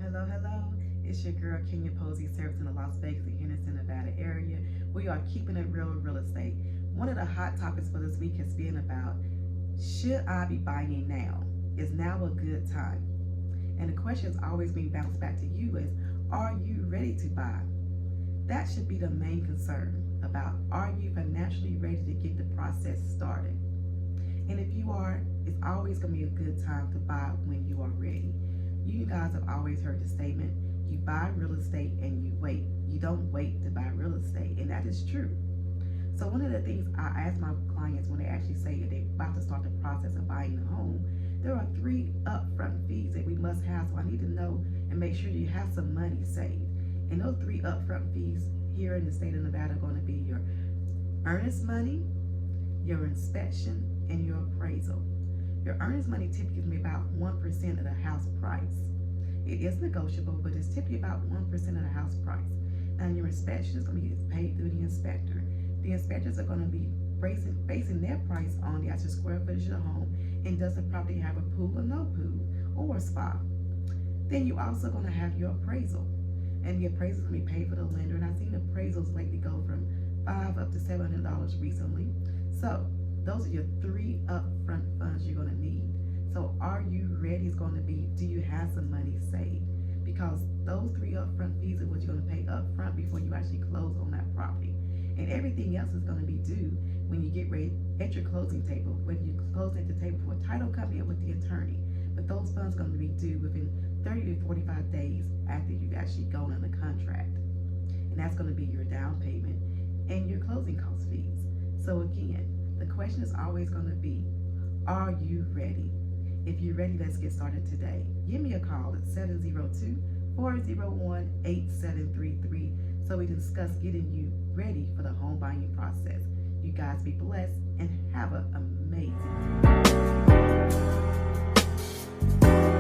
Hello. It's your girl, Kenya Posey, servicing the Las Vegas and Henderson, Nevada area. We are keeping it real estate. One of the hot topics for this week has been about, should I be buying now? Is now a good time? And the question is always being bounced back to you is, are you ready to buy? That should be the main concern about, are you financially ready to get the process started? And if you are, it's always going to be a good time to buy when you are ready. You guys have always heard the statement, you buy real estate and you wait. You don't wait to buy real estate, and that is true. So one of the things I ask my clients when they actually say that they're about to start the process of buying a home, there are 3 upfront fees that we must have, so I need to know and make sure you have some money saved. And those 3 upfront fees here in the state of Nevada are going to be your earnest money, your inspection, and your appraisal. Your earnest money typically is about 1% of the house price. It is negotiable, but it's typically about 1% of the house price. Now your inspection is going to be paid through the inspector. The inspectors are going to be basing their price on the actual square footage of the home, and does the property have a pool or no pool, or a spa. Then you're also going to have your appraisal. And the appraisal is going to be paid for the lender, and I've seen appraisals lately go from $500 up to $700 recently. So those are your 3 upfront funds you're going to need. So are you ready? Is going to be, do you have some money saved? Because those 3 upfront fees are what you're going to pay upfront before you actually close on that property. And everything else is going to be due when you get ready at your closing table, whether you're closing at the table for a title company or with the attorney. But those funds are going to be due within 30 to 45 days after you've actually gone on the contract. And that's going to be your down payment and your closing cost fees. So again, the question is always going to be, are you ready? If you're ready, let's get started today. Give me a call at 702-401-8733 so we can discuss getting you ready for the home buying process. You guys be blessed and have an amazing day.